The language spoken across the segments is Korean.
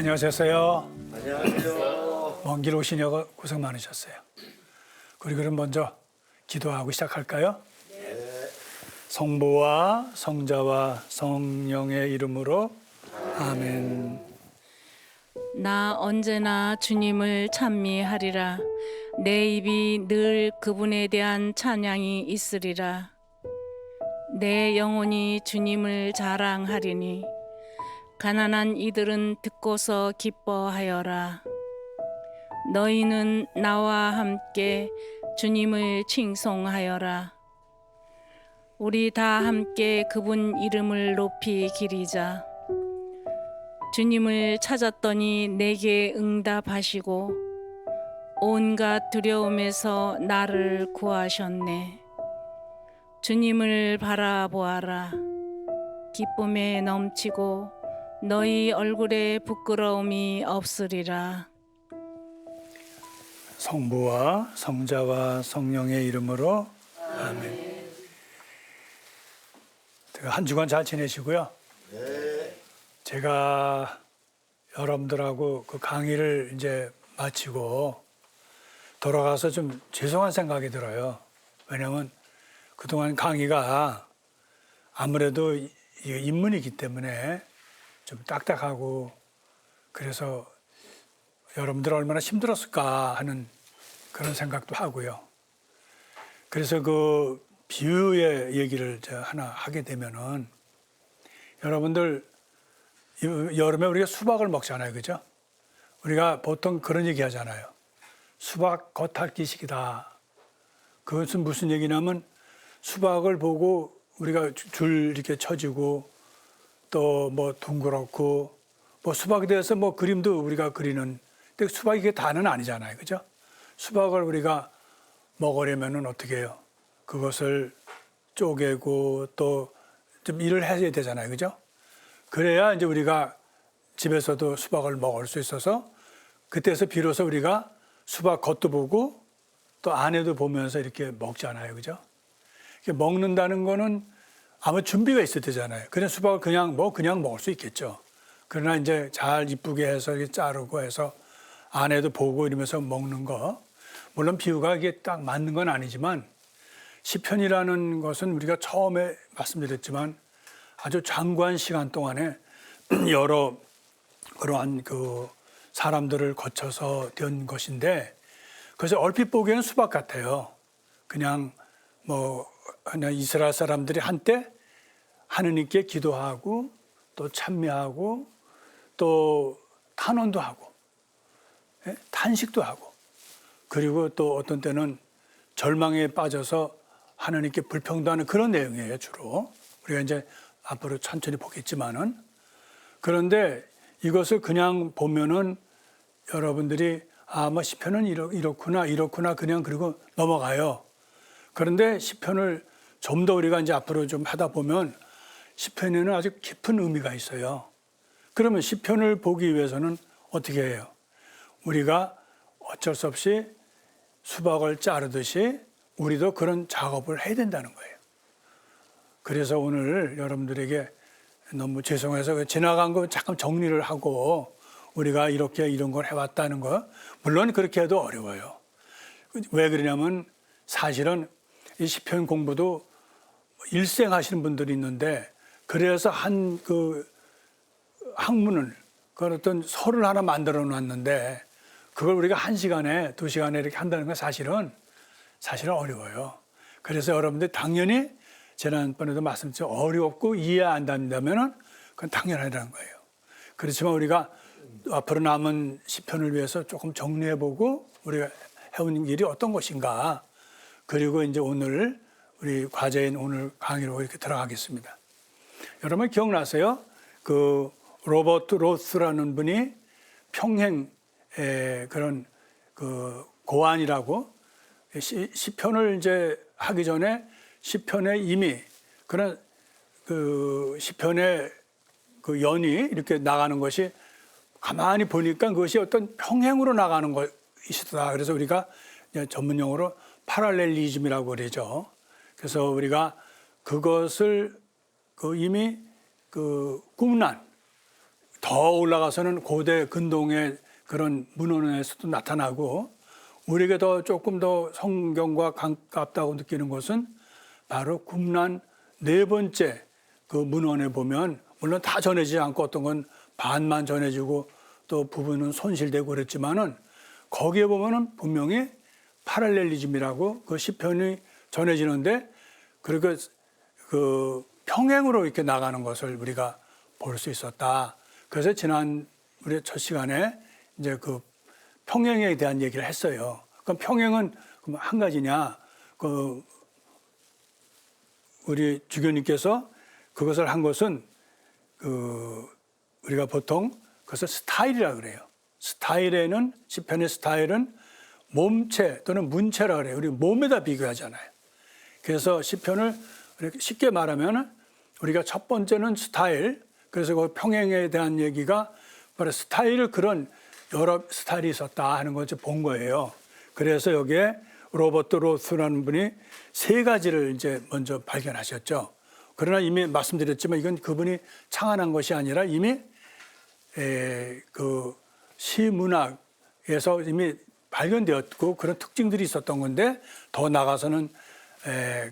안녕하셨어요. 안녕하세요. 먼 길 오시냐고 고생 많으셨어요. 우리 그럼 먼저 기도하고 시작할까요? 네. 성부와 성자와 성령의 이름으로 아멘. 나 언제나 주님을 찬미하리라. 내 입이 늘 그분에 대한 찬양이 있으리라. 내 영혼이 주님을 자랑하리니 가난한 이들은 듣고서 기뻐하여라. 너희는 나와 함께 주님을 칭송하여라. 우리 다 함께 그분 이름을 높이 기리자. 주님을 찾았더니 내게 응답하시고 온갖 두려움에서 나를 구하셨네. 주님을 바라보아라. 기쁨에 넘치고 너희 얼굴에 부끄러움이 없으리라. 성부와 성자와 성령의 이름으로 아멘. 한 주간 잘 지내시고요. 네. 제가 여러분들하고 그 강의를 이제 마치고 돌아가서 좀 죄송한 생각이 들어요. 왜냐하면 그동안 강의가 아무래도 입문이기 때문에 좀 딱딱하고 그래서 여러분들 얼마나 힘들었을까 하는 그런 생각도 하고요. 그래서 그 비유의 얘기를 하나 하게 되면은 여러분들 여름에 우리가 수박을 먹잖아요, 그죠? 우리가 보통 그런 얘기 하잖아요. 수박 겉핥기식이다. 그것은 무슨 얘기냐면 수박을 보고 우리가 줄 이렇게 쳐지고 또 뭐 둥그렇고 뭐 수박에 대해서 뭐 그림도 우리가 그리는 근데 수박이 그게 다는 아니잖아요, 그죠? 수박을 우리가 먹으려면은 어떻게 해요? 그것을 쪼개고 또 좀 일을 해야 되잖아요, 그죠? 그래야 이제 우리가 집에서도 수박을 먹을 수 있어서 그때서 비로소 우리가 수박 겉도 보고 또 안에도 보면서 이렇게 먹잖아요, 그죠? 이렇게 먹는다는 거는 아마 준비가 있어야 되잖아요. 그냥 수박을 그냥 먹을 수 있겠죠. 그러나 이제 잘 이쁘게 해서 이렇게 자르고 해서 안에도 보고 이러면서 먹는 거. 물론 비유가 이게 딱 맞는 건 아니지만 시편이라는 것은 우리가 처음에 말씀드렸지만 아주 장구한 시간 동안에 여러 그러한 그 사람들을 거쳐서 된 것인데 그래서 얼핏 보기에는 수박 같아요. 그냥 그냥 이스라엘 사람들이 한때 하느님께 기도하고 또 찬미하고 또 탄원도 하고 탄식도 하고 그리고 또 어떤 때는 절망에 빠져서 하나님께 불평도하는 그런 내용이에요, 주로. 우리가 이제 앞으로 천천히 보겠지만은. 그런데 이것을 그냥 보면은 여러분들이 뭐 시편은 이렇구나 그냥 그리고 넘어가요. 그런데 시편을 좀 더 우리가 이제 앞으로 좀 하다 보면 시편에는 아주 깊은 의미가 있어요. 그러면 시편을 보기 위해서는 어떻게 해요? 우리가 어쩔 수 없이 수박을 자르듯이 우리도 그런 작업을 해야 된다는 거예요. 그래서 오늘 여러분들에게 너무 죄송해서 지나간 거 잠깐 정리를 하고 우리가 이런 걸 해왔다는 거 물론 그렇게 해도 어려워요. 왜 그러냐면 사실은 이 시편 공부도 일생 하시는 분들이 있는데 그래서 한 그 학문을 그런 어떤 서를 하나 만들어 놨는데 그걸 우리가 1시간에 2시간에 이렇게 한다는 건 사실은 어려워요. 그래서 여러분들 당연히 지난번에도 말씀드렸죠. 어렵고 이해 안 된다면은 그건 당연하다는 거예요. 그렇지만 우리가 앞으로 남은 시편을 위해서 조금 정리해보고 우리가 해온 일이 어떤 것인가. 그리고 이제 오늘 우리 과제인 오늘 강의로 이렇게 들어가겠습니다. 여러분 기억나세요? 그 로버트 로스라는 분이 평행 그런 그 고안이라고 시편을 이제 하기 전에 시편에 이미 그런 그 시편의 그 연이 이렇게 나가는 것이 가만히 보니까 그것이 어떤 평행으로 나가는 것이다. 그래서 우리가 전문 용어로 파랄렐리즘이라고 그러죠. 그래서 우리가 그것을 이미 꿈난 더 올라가서는 고대 근동의 그런 문헌에서도 나타나고 우리에게 더 조금 더 성경과 가깝다고 느끼는 것은 바로 kum란 네 번째 그 문헌에 보면 물론 다 전해지지 않고 어떤 건 반만 전해지고 또 부분은 손실되고 그랬지만은 거기에 보면은 분명히 파랄렐리즘이라고 그 시편이 전해지는데 그렇게 그 평행으로 이렇게 나가는 것을 우리가 볼 수 있었다. 그래서 지난 우리 첫 시간에 이제 그 평행에 대한 얘기를 했어요. 그럼 평행은 한 가지냐? 그 우리 주교님께서 그것을 한 것은 그 우리가 보통 그것을 스타일이라 그래요. 스타일에는 시편의 스타일은 몸체 또는 문체라 그래요. 우리 몸에다 비교하잖아요. 그래서 시편을 쉽게 말하면 우리가 첫 번째는 스타일. 그래서 그 평행에 대한 얘기가 바로 스타일을 그런 여러 스타일이 있었다 하는 것을 본 거예요. 그래서 여기에 로버트 로스라는 분이 세 가지를 이제 먼저 발견하셨죠. 그러나 이미 말씀드렸지만 이건 그분이 창안한 것이 아니라 이미 그 시문학에서 이미 발견되었고 그런 특징들이 있었던 건데 더 나가서는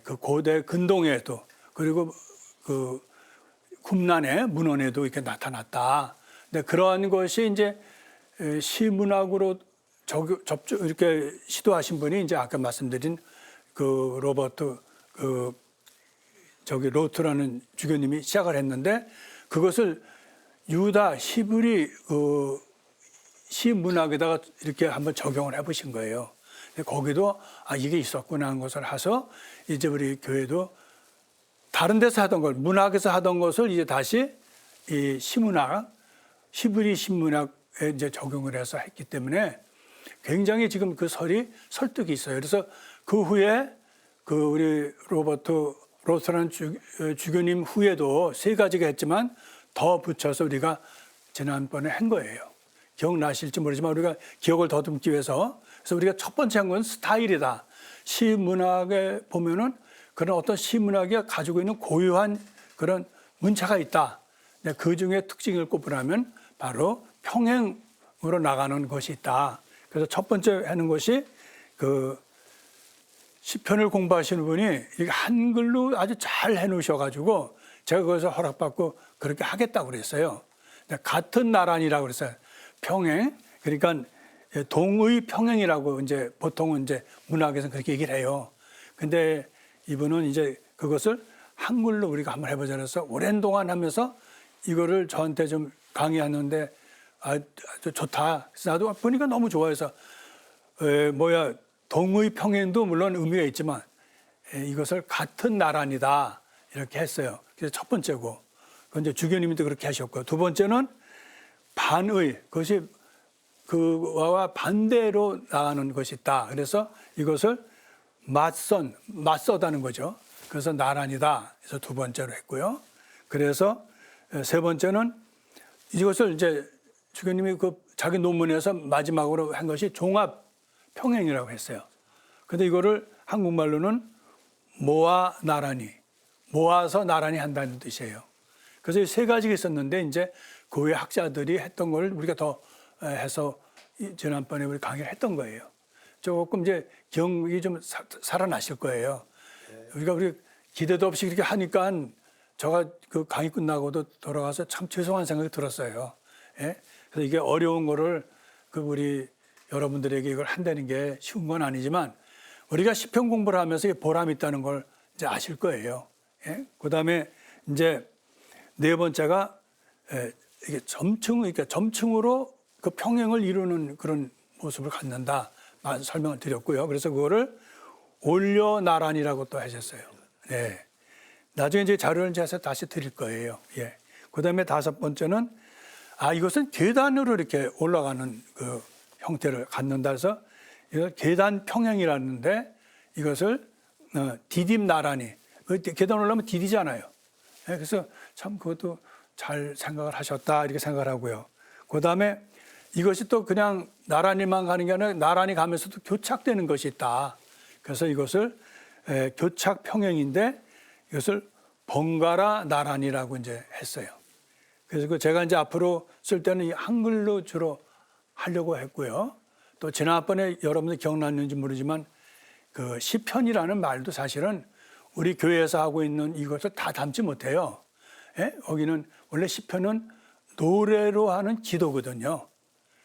그 고대 근동에도 그리고 그 kum란의 문헌에도 이렇게 나타났다. 근데 그러한 것이 이제 시문학으로 접촉 이렇게 시도하신 분이 이제 아까 말씀드린 그 로버트 그 저기 로트라는 주교님이 시작을 했는데 그것을 유다 히브리 그 시문학에다가 이렇게 한번 적용을 해보신 거예요. 거기도 아 이게 있었구나 하는 것을 해서 이제 우리 교회도 다른 데서 하던 걸 문학에서 하던 것을 이제 다시 이 시문학 히브리 신문학에 이제 적용을 해서 했기 때문에 굉장히 지금 그 설이 설득이 있어요. 그래서 그 후에 그 우리 로버트 로스라는 주교님 후에도 세 가지가 했지만 더 붙여서 우리가 지난번에 한 거예요. 기억나실지 모르지만 우리가 기억을 더듬기 위해서 그래서 우리가 첫 번째 한 건 스타일이다. 시문학에 보면은 그런 어떤 시문학이 가지고 있는 고유한 그런 문체가 있다. 그 중에 특징을 꼽으라면 바로 평행으로 나가는 것이 있다. 그래서 첫 번째 하는 것이 그 시편을 공부하시는 분이 이게 한글로 아주 잘 해놓으셔가지고 제가 거기서 허락받고 그렇게 하겠다고 그랬어요. 같은 나란이라고 그랬어요. 평행. 그러니까 동의 평행이라고 이제 보통은 이제 문학에서는 그렇게 얘기를 해요. 근데 이분은 이제 그것을 한글로 우리가 한번 해보자 그래서 오랜 동안 하면서 이거를 저한테 좀 강의하는데 아주 좋다. 그래서 나도 보니까 너무 좋아해서 동의 평행도 물론 의미가 있지만 이것을 같은 나란이다 이렇게 했어요. 그래서 첫 번째고 그건 이제 주교님도 그렇게 하셨고 두 번째는 반의 그것이 그와 반대로 나가는 것이 있다. 그래서 이것을 맞서다는 거죠. 그래서 나란이다. 그래서 두 번째로 했고요. 그래서 세 번째는 이것을 이제 주교님이 그 자기 논문에서 마지막으로 한 것이 종합 평행이라고 했어요. 근데 이거를 한국말로는 모아 나란히, 모아서 나란히 한다는 뜻이에요. 그래서 이 세 가지가 있었는데 이제 그 외 학자들이 했던 걸 우리가 더 해서 지난번에 우리 강의를 했던 거예요. 조금 이제 기억이 좀 살아나실 거예요. 우리 기대도 없이 그렇게 하니까 제가 그 강의 끝나고도 돌아가서 참 죄송한 생각이 들었어요. 예? 그래서 이게 어려운 거를 그 우리 여러분들에게 이걸 한다는 게 쉬운 건 아니지만 우리가 시편 공부를 하면서 보람이 있다는 걸 이제 아실 거예요. 예? 그 다음에 이제 네 번째가 이게 그러니까 점층으로 그 평행을 이루는 그런 모습을 갖는다. 설명을 드렸고요. 그래서 그거를 올려 나란이라고 또 하셨어요. 네. 나중에 이제 자료를 제가 다시 드릴 거예요. 예. 그 다음에 다섯 번째는 이것은 계단으로 이렇게 올라가는 그 형태를 갖는다 해서 이걸 계단 평행이라는데 이것을 디딤 나란히 계단 올라가면 디디잖아요. 예. 그래서 참 그것도 잘 생각을 하셨다 이렇게 생각을 하고요. 그 다음에 이것이 또 그냥 나란히만 가는 게 아니라 나란히 가면서도 교착되는 것이 있다. 그래서 이것을 교착 평행인데 이것을 번갈아 나란히라고 이제 했어요. 그래서 제가 이제 앞으로 쓸 때는 이 한글로 주로 하려고 했고요. 또 지난번에 여러분들 기억났는지 모르지만 그 시편이라는 말도 사실은 우리 교회에서 하고 있는 이것을 다 담지 못해요. 예? 거기는 원래 시편은 노래로 하는 기도거든요.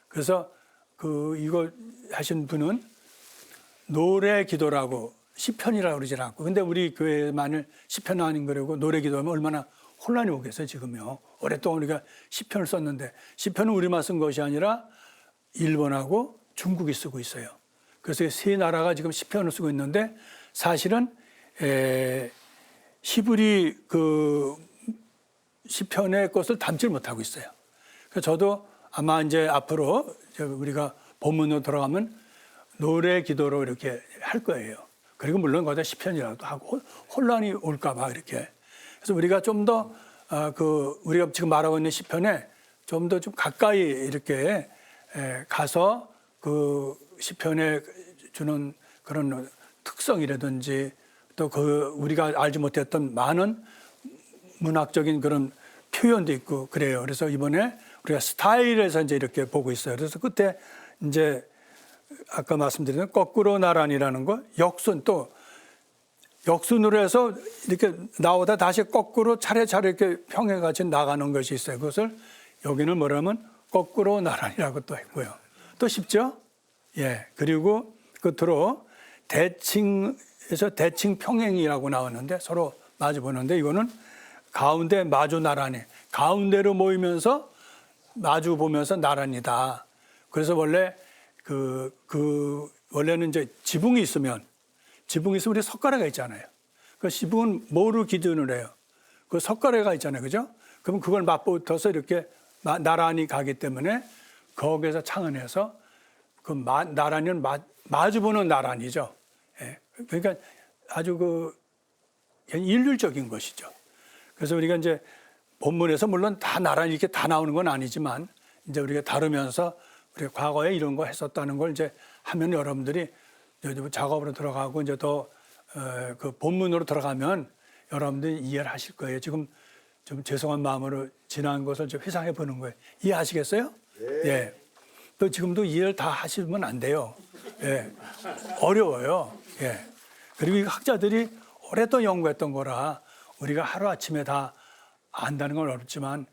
그래서 이거 하신 분은 노래 기도라고 시편이라고 그러지 않고, 근데 우리 교회만을 시편 아닌 거라고 노래 기도하면 얼마나 혼란이 오겠어요. 지금요. 오랫동안 우리가 시편을 썼는데, 시편은 우리만 쓴 것이 아니라 일본하고 중국이 쓰고 있어요. 그래서 세 나라가 지금 시편을 쓰고 있는데, 사실은 히브리 그 시편의 것을 담지 못하고 있어요. 그래서 저도 아마 이제 앞으로 우리가 본문으로 돌아가면 노래 기도로 이렇게 할 거예요. 그리고 물론 거기다 시편이라도 하고 혼란이 올까봐 이렇게. 그래서 우리가 좀 더 우리가 지금 말하고 있는 시편에 좀 더 좀 가까이 이렇게 가서 그 시편에 주는 그런 특성이라든지 또 우리가 알지 못했던 많은 문학적인 그런 표현도 있고 그래요. 그래서 이번에 우리가 스타일에서 이제 이렇게 보고 있어요. 그래서 그때 이제 아까 말씀드린 거꾸로 나란이라는 거, 역순, 또 역순으로 해서 이렇게 나오다 다시 거꾸로 차례차례 이렇게 평행같이 나가는 것이 있어요. 그것을 여기는 뭐라면 거꾸로 나란이라고 또 했고요. 또 쉽죠? 예. 그리고 끝으로 대칭에서 대칭 평행이라고 나오는데 서로 마주 보는데, 이거는 가운데 마주 나란히, 가운데로 모이면서 마주 보면서 나란이다. 그래서 원래 원래는 이제 지붕이 있으면 우리 석가래가 있잖아요. 그 지붕은 뭐로 기준을 해요? 그 석가래가 있잖아요. 그죠? 그럼 그걸 맞붙어서 이렇게 나란히 가기 때문에 거기에서 창안해서 그 나란히는 마주보는 나란이죠. 예. 그러니까 아주 일률적인 것이죠. 그래서 우리가 이제 본문에서 물론 다 나란히 이렇게 다 나오는 건 아니지만 이제 우리가 다루면서 우리가 과거에 이런 거 했었다는 걸 이제 하면 여러분들이 작업으로 들어가고 이제 더 그 본문으로 들어가면 여러분들이 이해를 하실 거예요. 지금 좀 죄송한 마음으로 지난 것을 좀 회상해 보는 거예요. 이해하시겠어요? 네. 예. 또 지금도 이해를 다 하시면 안 돼요. 예. 어려워요. 예. 그리고 이 학자들이 오랫동안 연구했던 거라 우리가 하루아침에 다 안다는 건 어렵지만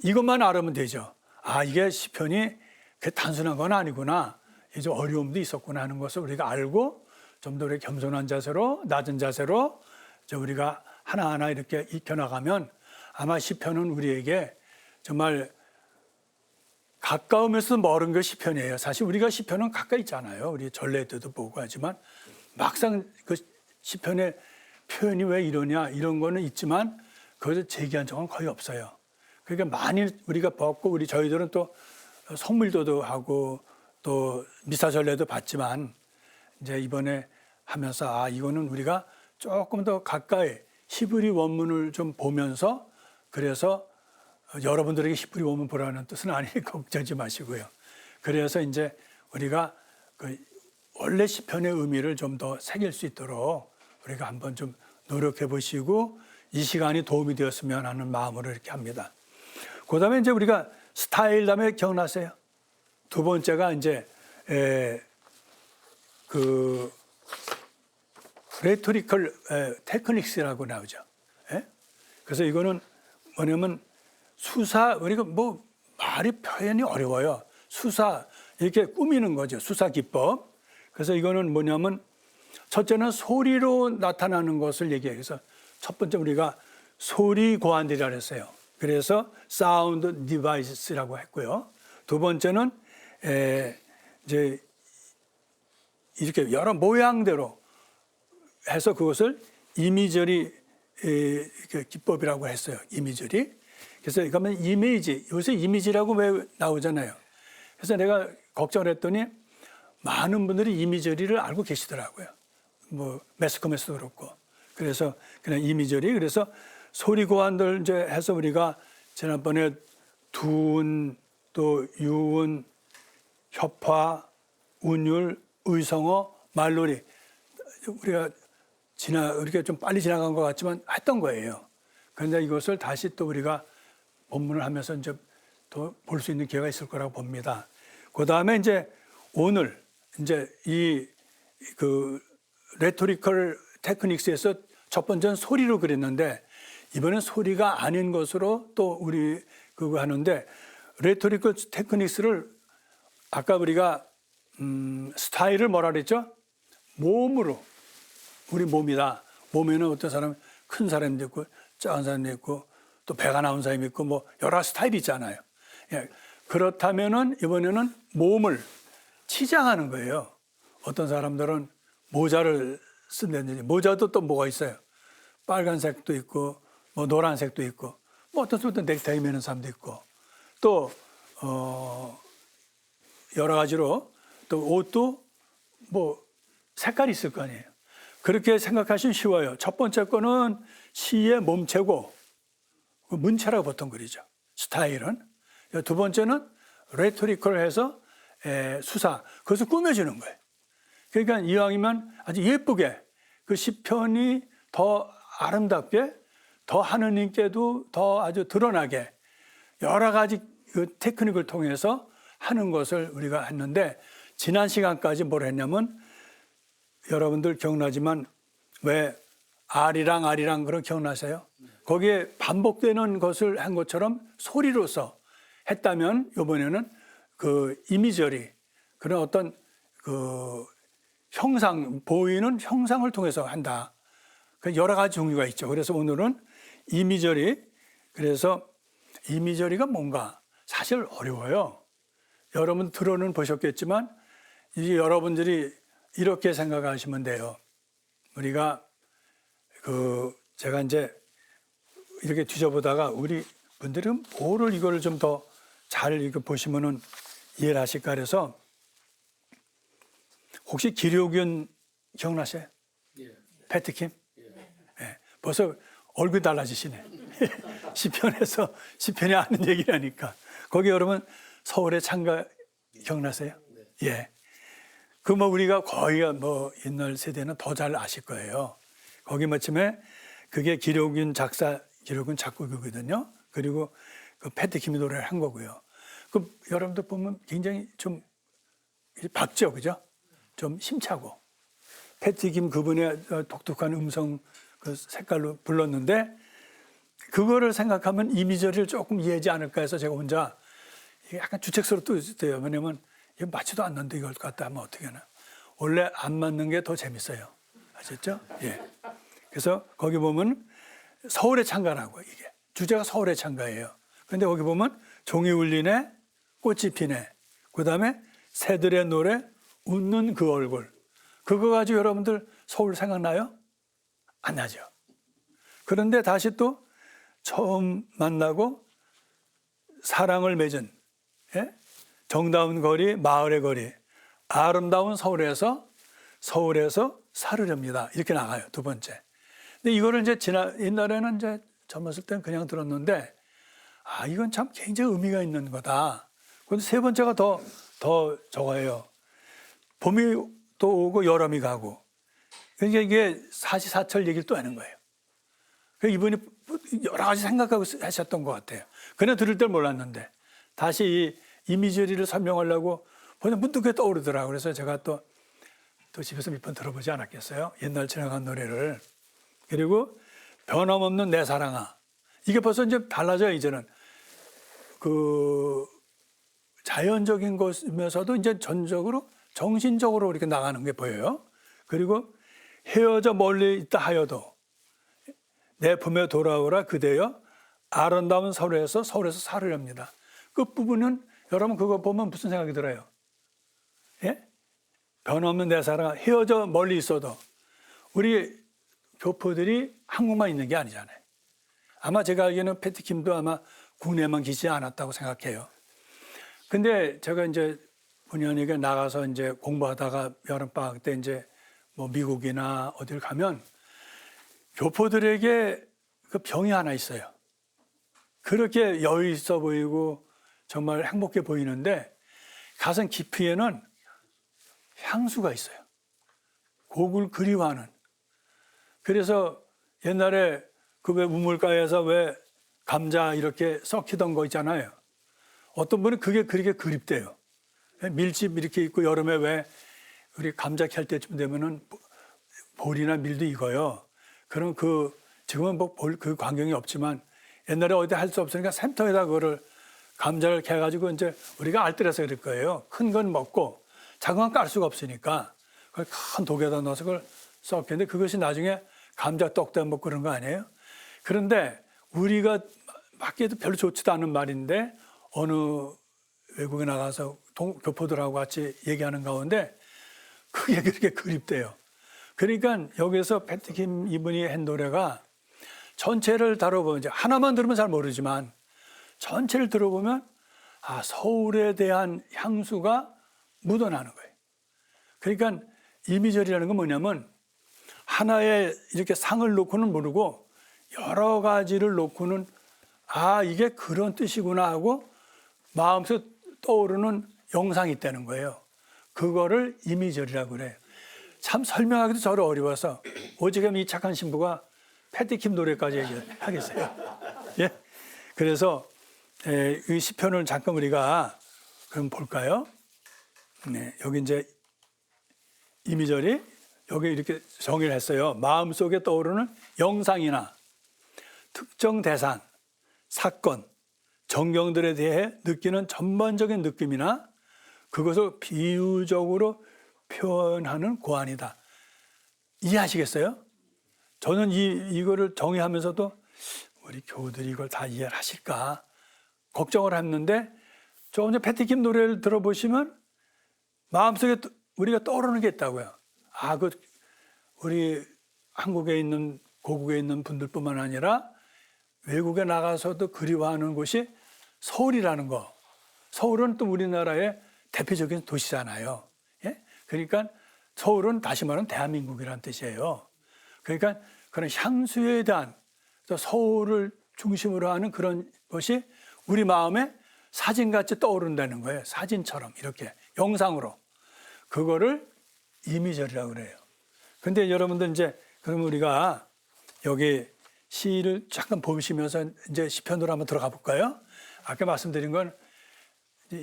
이것만 알으면 되죠. 아, 이게 시편이 그 단순한 건 아니구나. 이제 어려움도 있었구나 하는 것을 우리가 알고 좀 더 우리 겸손한 자세로, 낮은 자세로 우리가 하나하나 이렇게 익혀나가면 아마 시편은 우리에게 정말 가까우면서 멀은 게 시편이에요. 사실 우리가 시편은 가까이 있잖아요. 우리 전례 때도 보고 하지만 막상 그 시편의 표현이 왜 이러냐 이런 거는 있지만 그것을 제기한 적은 거의 없어요. 그러니까 많이 우리가 벗고 저희들은 또 성밀도도 하고 또 미사 전례도 받지만 이제 이번에 하면서 이거는 우리가 조금 더 가까이 히브리 원문을 좀 보면서, 그래서 여러분들에게 히브리 원문 보라는 뜻은 아니니까 걱정하지 마시고요. 그래서 이제 우리가 원래 시편의 의미를 좀 더 새길 수 있도록 우리가 한번 좀 노력해 보시고 이 시간이 도움이 되었으면 하는 마음으로 이렇게 합니다. 그다음에 이제 우리가 스타일 다음에 기억나세요? 두 번째가 이제 레토리컬 테크닉스라고 나오죠. 예? 그래서 이거는 뭐냐면 우리가 말이 표현이 어려워요. 이렇게 꾸미는 거죠. 수사 기법. 그래서 이거는 뭐냐면 첫째는 소리로 나타나는 것을 얘기해서 첫 번째 우리가 소리 고안들이라고 했어요. 그래서 사운드 디바이스라고 했고요. 두 번째는 이제 이렇게 여러 모양대로 해서 그것을 이미저리 기법이라고 했어요. 이미저리. 그래서 이거는 이미지, 요새 이미지라고 왜 나오잖아요. 그래서 내가 걱정을 했더니 많은 분들이 이미저리를 알고 계시더라고요. 매스컴에서도 그렇고. 그래서 그냥 이미저리. 그래서 소리 고안들 이제 해서 우리가 지난번에 두운, 또 유운, 협화, 운율, 의성어, 말놀이. 우리가 이렇게 좀 빨리 지나간 것 같지만 했던 거예요. 그런데 이것을 다시 또 우리가 본문을 하면서 이제 더 볼 수 있는 기회가 있을 거라고 봅니다. 그 다음에 이제 오늘 이제 이 그 레토리컬 테크닉스에서 첫 번째는 소리로 그렸는데 이번엔 소리가 아닌 것으로 또 우리 그거 하는데 레토리컬 테크닉스를 아까 우리가 스타일을 뭐라 그랬죠? 몸으로 우리 몸이다. 몸에는 어떤 사람은 큰 사람도 있고 작은 사람도 있고 또 배가 나온 사람이 있고 뭐 여러 스타일이 있잖아요. 예. 그렇다면은 이번에는 몸을 치장하는 거예요. 어떤 사람들은 모자를 쓴다든지 모자도 또 뭐가 있어요. 빨간색도 있고 뭐 노란색도 있고 뭐 어떤 사람은 넥타이 매는 사람도 있고 또 여러 가지로 또 옷도 뭐 색깔이 있을 거 아니에요. 그렇게 생각하시면 쉬워요. 첫 번째 거는 시의 몸체고 문체라고 보통 그리죠. 스타일은. 두 번째는 레토리컬 해서 수사. 그것을 꾸며주는 거예요. 그러니까 이왕이면 아주 예쁘게 그 시편이 더 아름답게 더 하느님께도 더 아주 드러나게 여러 가지 그 테크닉을 통해서 하는 것을 우리가 했는데 지난 시간까지 뭘 했냐면 여러분들 기억나지만 왜 아리랑 그런 기억나세요? 거기에 반복되는 것을 한 것처럼 소리로서 했다면 이번에는 그 이미저리 그런 어떤 그 형상 보이는 형상을 통해서 한다. 여러 가지 종류가 있죠. 그래서 오늘은 이미저리 그래서 이미저리가 뭔가 사실 어려워요. 여러분 들어는 보셨겠지만 이제 여러분들이 이렇게 생각하시면 돼요. 우리가 그 제가 이제 이렇게 뒤져보다가 우리 분들은 뭐를 이거를 좀 더 잘 이렇게 보시면은 이해를 하실까 그래서 혹시 기록연 기억나세요? 패트킴? 예. 벌써 얼굴 달라지시네. 시편에서 시편이 아는 얘기라니까. 거기 여러분 서울의 창가 기억나세요? 예. 그 뭐 우리가 거의 뭐 옛날 세대는 더 잘 아실 거예요. 거기 마침에 그게 기록연 작사, 기록연 작곡이거든요. 그리고 그 패트킴이 노래를 한 거고요. 그 여러분들 보면 굉장히 좀 밝죠, 그죠? 좀 힘차고 패트킴 그분의 독특한 음성 그 색깔로 불렀는데 그거를 생각하면 이미저리를 조금 이해하지 않을까 해서 제가 혼자 약간 주책스럽도 있어요. 왜냐면 이거 맞지도 않는데 이걸 갖다 하면 어떻게 하나. 원래 안 맞는 게 더 재밌어요. 아셨죠? 예. 그래서 거기 보면 서울의 창가라고 이게. 주제가 서울의 창가예요. 근데 거기 보면 종이 울리네, 꽃이 피네. 그 다음에 새들의 노래, 웃는 그 얼굴. 그거 가지고 여러분들 서울 생각나요? 안 나죠. 그런데 다시 또 처음 만나고 사랑을 맺은 예? 정다운 거리, 마을의 거리, 아름다운 서울에서 살으렵니다. 이렇게 나가요. 두 번째. 근데 이거를 이제 옛날에는 이제 젊었을 때는 그냥 들었는데 아 이건 참 굉장히 의미가 있는 거다. 그런데 세 번째가 더 저거예요. 봄이 또 오고 여름이 가고. 그러니까 이게 사시사철 얘기를 또 하는 거예요. 이분이 여러 가지 생각하고 하셨던 것 같아요. 그냥 들을 때 몰랐는데 다시 이 이미저리를 설명하려고 그냥 문득 그게 떠오르더라고요. 그래서 제가 또 집에서 몇 번 들어보지 않았겠어요? 옛날 지나간 노래를. 그리고 변함없는 내 사랑아. 이게 벌써 이제 달라져요, 이제는. 그 자연적인 것이면서도 이제 전적으로 정신적으로 이렇게 나가는 게 보여요. 그리고 헤어져 멀리 있다 하여도 내 품에 돌아오라 그대여 아름다운 서울에서 살으렵니다. 끝부분은 여러분 그거 보면 무슨 생각이 들어요? 예? 변함없는 내 사랑 헤어져 멀리 있어도 우리 교포들이 한국만 있는 게 아니잖아요. 아마 제가 알기에는 패트킴도 아마 국내만 계시지 않았다고 생각해요. 근데 제가 이제 본의 아니게 나가서 이제 공부하다가 여름방학 때 이제 뭐 미국이나 어딜 가면 교포들에게 그 병이 하나 있어요. 그렇게 여유 있어 보이고 정말 행복해 보이는데 가슴 깊이에는 향수가 있어요. 곡을 그리워하는. 그래서 옛날에 그 왜 우물가에서 왜 감자 이렇게 썩히던 거 있잖아요. 어떤 분은 그게 그렇게 그립대요. 밀집 이렇게 있고 여름에 왜 우리 감자 캘 때쯤 되면은 볼이나 밀도 익어요. 그럼 지금은 뭐 그 광경이 없지만 옛날에 어디 할 수 없으니까 샘터에다 그거를 감자를 캐가지고 이제 우리가 알뜰해서 그럴 거예요. 큰 건 먹고 작은 건 깔 수가 없으니까 그걸 큰 독에다 넣어서 그걸 썩혔는데 그것이 나중에 감자 떡도 먹고 그런 거 아니에요? 그런데 우리가 맞기에도 별로 좋지도 않은 말인데 어느 외국에 나가서 교포들하고 같이 얘기하는 가운데 그게 그렇게 그립대요. 그러니까 여기서 패티킴 이분이 한 노래가 전체를 다뤄보면 이제 하나만 들으면 잘 모르지만 전체를 들어보면 아 서울에 대한 향수가 묻어나는 거예요. 그러니까 이미절이라는 건 뭐냐면 하나에 이렇게 상을 놓고는 모르고 여러 가지를 놓고는 아 이게 그런 뜻이구나 하고 마음속에 떠오르는 영상이 있다는 거예요. 그거를 이미절이라고 그래요. 참 설명하기도 저를 어려워서 오직은 이 착한 신부가 패티킴 노래까지 얘기하겠어요. 예? 그래서 이 시편을 잠깐 우리가 그럼 볼까요? 네, 여기 이제 이미절이 여기 이렇게 정의를 했어요. 마음속에 떠오르는 영상이나 특정 대상, 사건, 정경들에 대해 느끼는 전반적인 느낌이나 그것을 비유적으로 표현하는 고안이다. 이해하시겠어요? 저는 이거를 정의하면서도 우리 교우들이 이걸 다 이해를 하실까 걱정을 했는데 조금 전 패티킴 노래를 들어보시면 마음속에 우리가 떠오르는 게 있다고요. 아, 우리 한국에 있는 고국에 있는 분들뿐만 아니라 외국에 나가서도 그리워하는 곳이 서울이라는 거. 서울은 또 우리나라의 대표적인 도시잖아요. 예? 그러니까 서울은 다시 말하면 대한민국이라는 뜻이에요. 그러니까 그런 향수에 대한 또 서울을 중심으로 하는 그런 것이 우리 마음에 사진같이 떠오른다는 거예요. 사진처럼 이렇게 영상으로. 그거를 이미절이라고 그래요. 근데 여러분들 이제 그럼 우리가 여기 시를 잠깐 보시면서 이제 시편으로 한번 들어가 볼까요? 아까 말씀드린 건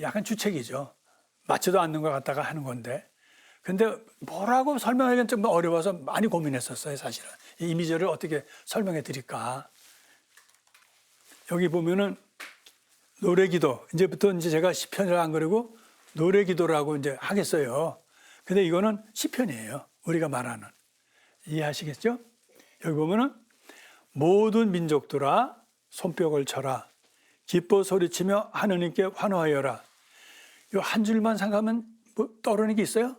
약간 주책이죠. 맞지도 않는 것 같다가 하는 건데. 근데 뭐라고 설명하기는 좀 어려워서 많이 고민했었어요, 사실은. 이 이미절을 어떻게 설명해 드릴까. 여기 보면은 노래기도, 이제부터 이제 제가 시편을 안 그리고 노래기도라고 이제 하겠어요. 근데 이거는 시편이에요. 우리가 말하는. 이해하시겠죠? 여기 보면은 모든 민족들아 손뼉을 쳐라. 기뻐 소리치며 하느님께 환호하여라. 이 한 줄만 생각하면 뭐 떠오르는 게 있어요?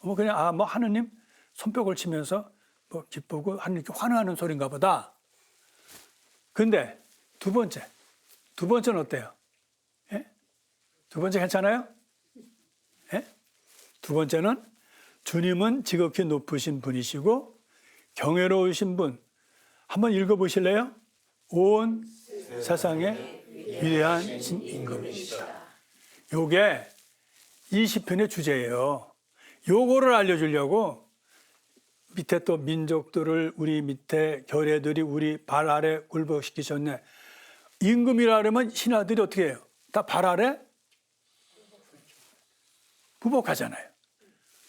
뭐 그냥 뭐 하느님 손뼉을 치면서 뭐 기쁘고 하느님께 환호하는 소리인가 보다. 근데 두 번째는 어때요? 예? 두 번째 괜찮아요? 예? 두 번째는 주님은 지극히 높으신 분이시고 경외로우신 분. 한번 읽어보실래요? 온 세상의 위대한 임금이시다. 요게 이 시편의 주제예요. 요거를 알려주려고 밑에 또 민족들을 우리 밑에 결애들이 우리 발 아래 굴복시키셨네. 임금이라 그러면 신하들이 어떻게 해요? 다 발 아래 부복하잖아요.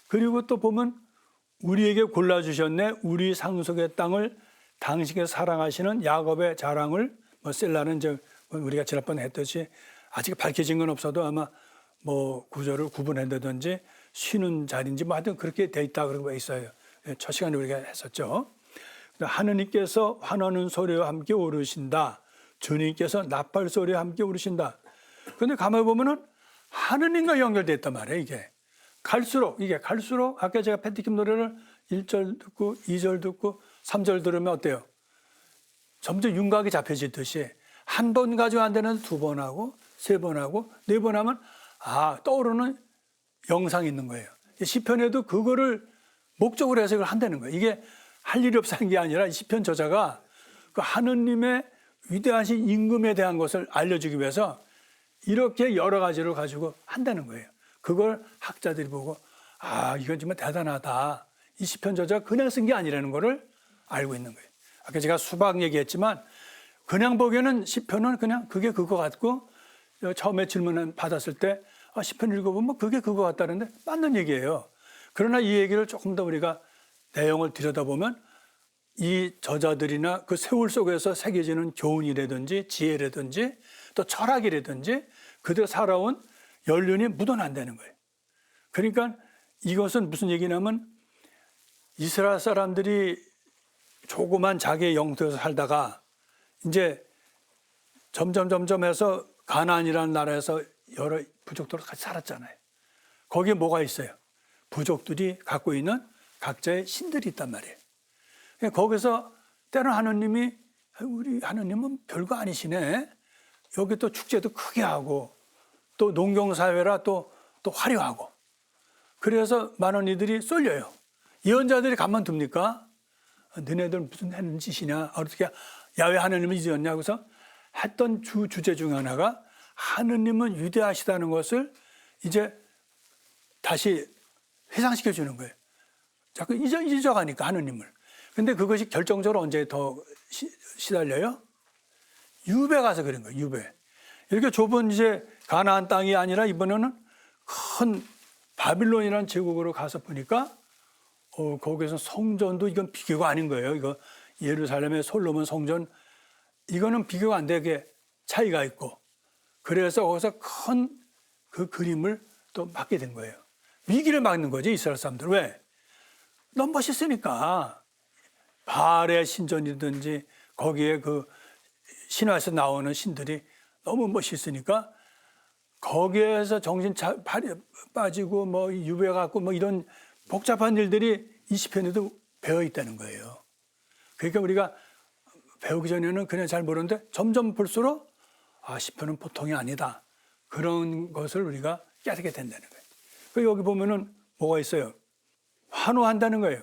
그리고 또 보면 우리에게 골라주셨네. 우리 상속의 땅을 당신께 사랑하시는 야곱의 자랑을 뭐 셀라는 이제 우리가 지난번에 했듯이 아직 밝혀진 건 없어도 아마 뭐 구절을 구분한다든지 쉬는 자리인지 뭐 하여튼 그렇게 돼 있다 그런 거 있어요. 첫 시간에 우리가 했었죠. 하느님께서 환호하는 소리와 함께 오르신다. 주님께서 나팔 소리와 함께 오르신다. 그런데 가만히 보면은 하느님과 연결돼 있단 말이에요. 이게 갈수록 아까 제가 패티킴 노래를 1절 듣고 2절 듣고 3절 들으면 어때요? 점점 윤곽이 잡혀지듯이 한 번 가지고 안 되는 두 번 하고 세 번 하고 네 번 하면 떠오르는 영상이 있는 거예요. 시편에도 그거를 목적으로 해석을 한다는 거예요. 이게 할 일이 없다는 게 아니라 이 시편 저자가 그 하느님의 위대하신 임금에 대한 것을 알려주기 위해서 이렇게 여러 가지를 가지고 한다는 거예요. 그걸 학자들이 보고 이건 정말 대단하다. 이 시편 저자가 그냥 쓴 게 아니라는 거를 알고 있는 거예요. 아까 제가 수박 얘기했지만 그냥 보기에는 시편은 그냥 그게 그거 같고 처음에 질문을 받았을 때 시편 읽어보면 그게 그거 같다는데 맞는 얘기예요. 그러나 이 얘기를 조금 더 우리가 내용을 들여다보면 이 저자들이나 그 세월 속에서 새겨지는 교훈이라든지 지혜라든지 또 철학이라든지 그들 살아온 연륜이 묻어난다는 거예요. 그러니까 이것은 무슨 얘기냐면 이스라엘 사람들이 조그만 자기의 영토에서 살다가 이제 점점 해서 가나안이라는 나라에서 여러 부족들과 같이 살았잖아요. 거기에 뭐가 있어요? 부족들이 갖고 있는 각자의 신들이 있단 말이에요. 거기서 때는 하느님이 우리 하느님은 별거 아니시네. 여기 또 축제도 크게 하고 또 농경사회라 또 화려하고 그래서 많은 이들이 쏠려요. 예언자들이 가만 둡니까? 너네들 무슨 하는 짓이냐? 어떻게 야외 하느님을 잊었냐? 그래서 했던 주제 중 하나가 하느님은 위대하시다는 것을 이제 다시 회상시켜 주는 거예요. 자꾸 잊어가니까 하느님을. 근데 그것이 결정적으로 언제 더 시달려요? 유배 가서 그런 거예요. 유배. 이렇게 좁은 이제 가나안 땅이 아니라 이번에는 큰 바빌론이라는 제국으로 가서 보니까 거기서 성전도 이건 비교가 아닌 거예요. 이거 예루살렘의 솔로몬 성전 이거는 비교가 안 되게 차이가 있고 그래서 거기서 큰 그 그림을 또 맡게 된 거예요. 위기를 막는 거지 이스라엘 사람들. 왜? 너무 멋있으니까. 바알의 신전이든지 거기에 그 신화에서 나오는 신들이 너무 멋있으니까 거기에서 정신 빠지고 뭐 유배 갖고 뭐 이런 복잡한 일들이 이 시편에도 배어 있다는 거예요. 그러니까 우리가 배우기 전에는 그냥 잘 모르는데 점점 볼수록 시편은 보통이 아니다. 그런 것을 우리가 깨닫게 된다는 거예요. 그리고 여기 보면은 뭐가 있어요? 환호한다는 거예요.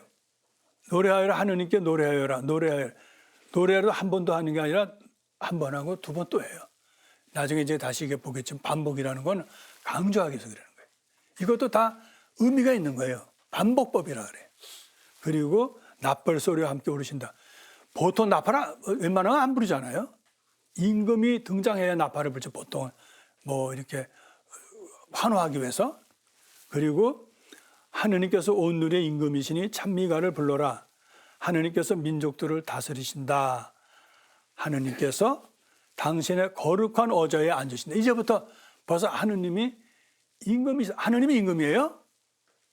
노래하여라 하느님께 노래하여라. 노래하여라 한 번도 하는 게 아니라 한 번 하고 두 번 또 해요. 나중에 이제 다시 이게 보겠지만 반복이라는 건 강조하기 위해서 그러는 거예요. 이것도 다 의미가 있는 거예요. 반복법이라 그래요. 그리고 납벌 소리와 함께 오르신다. 보통 나팔 웬만하면 안 부르잖아요. 임금이 등장해야 나팔을 불죠. 보통은 뭐 이렇게 환호하기 위해서. 그리고 하느님께서 온누리의 임금이시니 찬미가를 불러라. 하느님께서 민족들을 다스리신다. 하느님께서 당신의 거룩한 어저에 앉으신다. 이제부터 벌써 하느님이 임금이에요?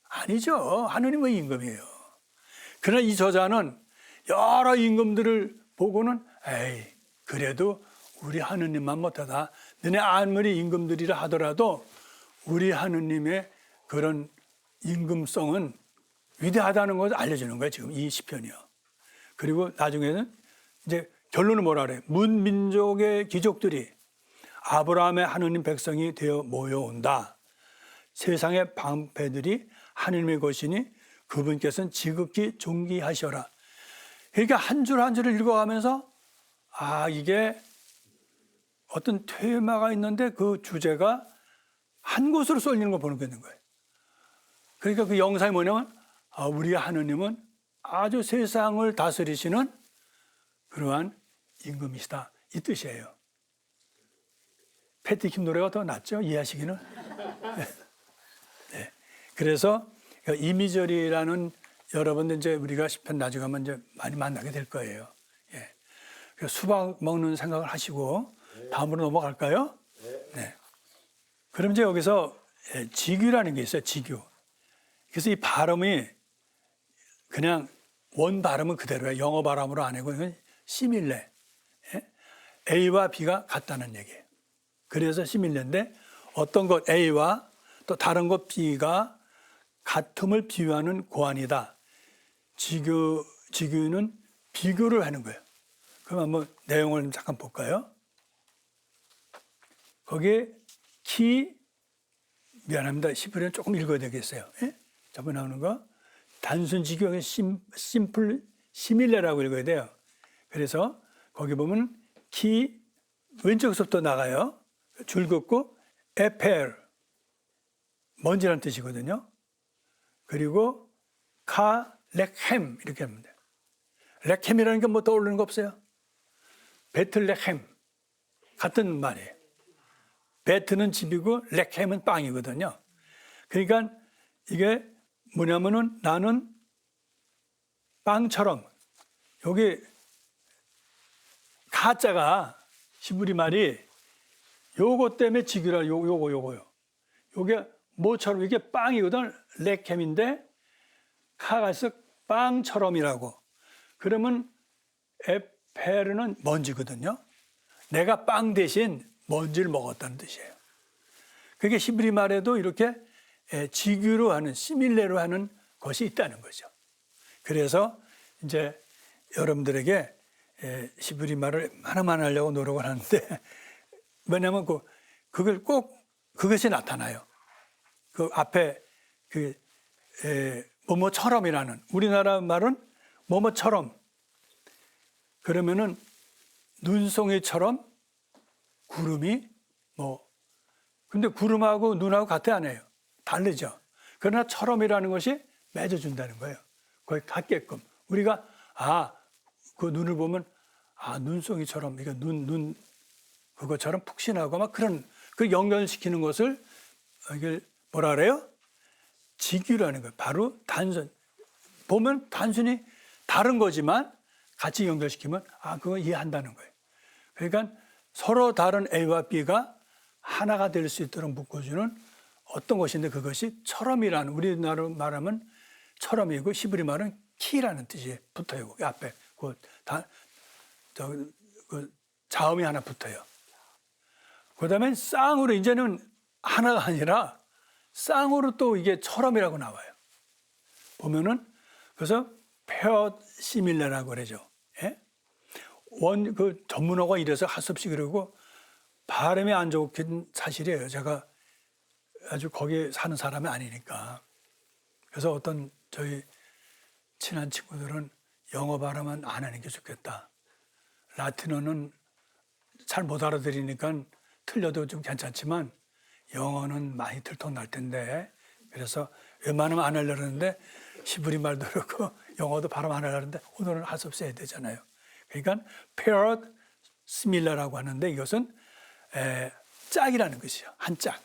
아니죠. 하느님은 임금이에요. 그러나 이 저자는 여러 임금들을 보고는 그래도 우리 하느님만 못하다. 너네 아무리 임금들이라 하더라도 우리 하느님의 그런 임금성은 위대하다는 것을 알려주는 거예요. 지금 이 시편이요. 그리고 나중에는 이제 결론은 뭐라 그래요? 문민족의 귀족들이 아브라함의 하느님 백성이 되어 모여온다. 세상의 방패들이 하느님의 것이니 그분께서는 지극히 존귀하셔라. 그러니까 한 줄 한 줄을 읽어가면서 이게 어떤 테마가 있는데 그 주제가 한 곳으로 쏠리는 걸 보는 게 있는 거예요. 그러니까 그 영상이 뭐냐면 우리 하느님은 아주 세상을 다스리시는 그러한 임금이시다. 이 뜻이에요. 패티킴 노래가 더 낫죠? 이해하시기는. 네. 그래서 이미절이라는 여러분들 이제 우리가 시편 나중에 가면 이제 많이 만나게 될 거예요. 예. 수박 먹는 생각을 하시고 다음으로 넘어갈까요? 네. 그럼 이제 여기서 직유라는 게 있어요. 직유. 그래서 이 발음이 그냥 원 발음은 그대로예요. 영어 발음으로 안 하고 이건 시밀레. A와 B가 같다는 얘기예요. 그래서 시밀레인데 어떤 것 A와 또 다른 것 B가 같음을 비유하는 고안이다. 직유는 비교를 하는 거예요. 그럼 한번 내용을 잠깐 볼까요? 거기에 미안합니다. 시편을 조금 읽어야 되겠어요. 저번에 나오는 거 단순 직유의 심플 시밀레라고 읽어야 돼요. 그래서 거기 보면 왼쪽에서부터 나가요. 줄 긋고 에펠 먼지라는 뜻이거든요. 그리고 카 렉햄 이렇게 합니다. 렉햄이라는 게 뭐 떠오르는 거 없어요? 베틀레헴 같은 말이에요. 베트는 집이고 레헴은 빵이거든요. 그러니까 이게 뭐냐면은 나는 빵처럼 여기 가짜가 히브리 말이 요거 때문에 지규라 요거요. 요게 뭐처럼 이게 빵이거든. 레헴인데 카가 있어 빵처럼이라고. 그러면 에페르는 먼지거든요. 내가 빵 대신 먼지를 먹었다는 뜻이에요. 그게 히브리 말에도 이렇게 지규로 하는 시밀레로 하는 것이 있다는 거죠. 그래서 이제 여러분들에게 히브리 말을 많이 하려고 노력을 하는데 왜냐하면 그걸 꼭 그것이 나타나요. 그 앞에 그 뭐뭐처럼이라는 우리나라 말은 뭐뭐처럼 그러면은 눈송이처럼 구름이 뭐 근데 구름하고 눈하고 같아 안 해요. 다르죠. 그러나 처럼이라는 것이 맺어준다는 거예요. 거의 같게끔 우리가 그 눈을 보면 눈송이처럼 이게 눈 그것처럼 푹신하고 막 그런 그 연결시키는 것을 이게 뭐라 그래요? 지규라는 거예요. 바로 보면 단순히 다른 거지만 같이 연결시키면 그거 이해한다는 거예요. 그러니까 서로 다른 A와 B가 하나가 될 수 있도록 묶어주는 어떤 것인데 그것이 처럼이라는 우리나라 말하면 처럼이고 히브리 말은 키라는 뜻이 붙어요. 그 앞에 그 자음이 하나 붙어요. 그다음에 쌍으로 이제는 하나가 아니라 쌍으로 또 이게 처럼이라고 나와요. 보면은 그래서 페어 시밀레라고 그러죠. 예? 그 전문어가 이래서 할 수 없이 그러고 발음이 안 좋긴 사실이에요. 제가 아주 거기 사는 사람이 아니니까. 그래서 어떤 저희 친한 친구들은 영어 발음은 안 하는 게 좋겠다. 라틴어는 잘 못 알아들으니까 틀려도 좀 괜찮지만 영어는 많이 들통날 텐데 그래서 웬만하면 안 하려고 하는데 히브리 말도 그렇고 영어도 발음 안 하려고 하는데 오늘은 할 수 없이 해야 되잖아요. 그러니까 paired similar라고 하는데 이것은 짝이라는 것이죠. 한 짝.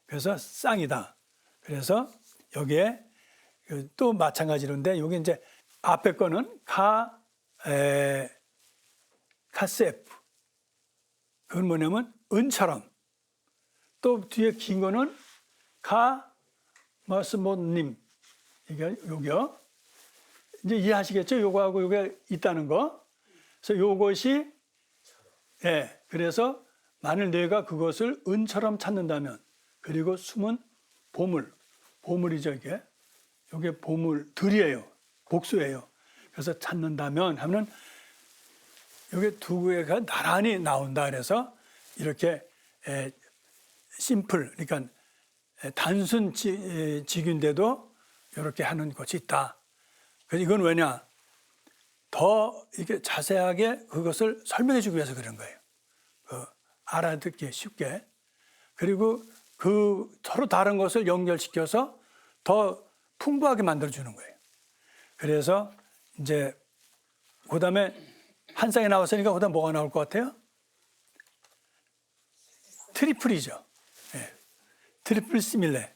그래서 쌍이다. 그래서 여기에 또 마찬가지로인데 여기 이제 앞에 거는 카세프. 그건 뭐냐면 은처럼. 또 뒤에 긴 거는 마스모님. 이게 여기요. 이제 이해하시겠죠? 요거하고 요게 있다는 거. 그래서 요것이 그래서 만일 내가 그것을 은처럼 찾는다면 그리고 숨은 보물이죠 이게. 이게 보물들이에요. 복수예요. 그래서 찾는다면 하면 이게 두 개가 나란히 나온다. 그래서 이렇게 심플, 그러니까 단순 직인데도 이렇게 하는 것이 있다. 그래서 이건 왜냐? 더 이렇게 자세하게 그것을 설명해 주기 위해서 그런 거예요. 알아듣기 쉽게. 그리고 그 서로 다른 것을 연결시켜서 더 풍부하게 만들어주는 거예요. 그래서 이제 그 다음에 한 쌍이 나왔으니까 그 다음 뭐가 나올 것 같아요? 트리플이죠. 트리플 시밀레.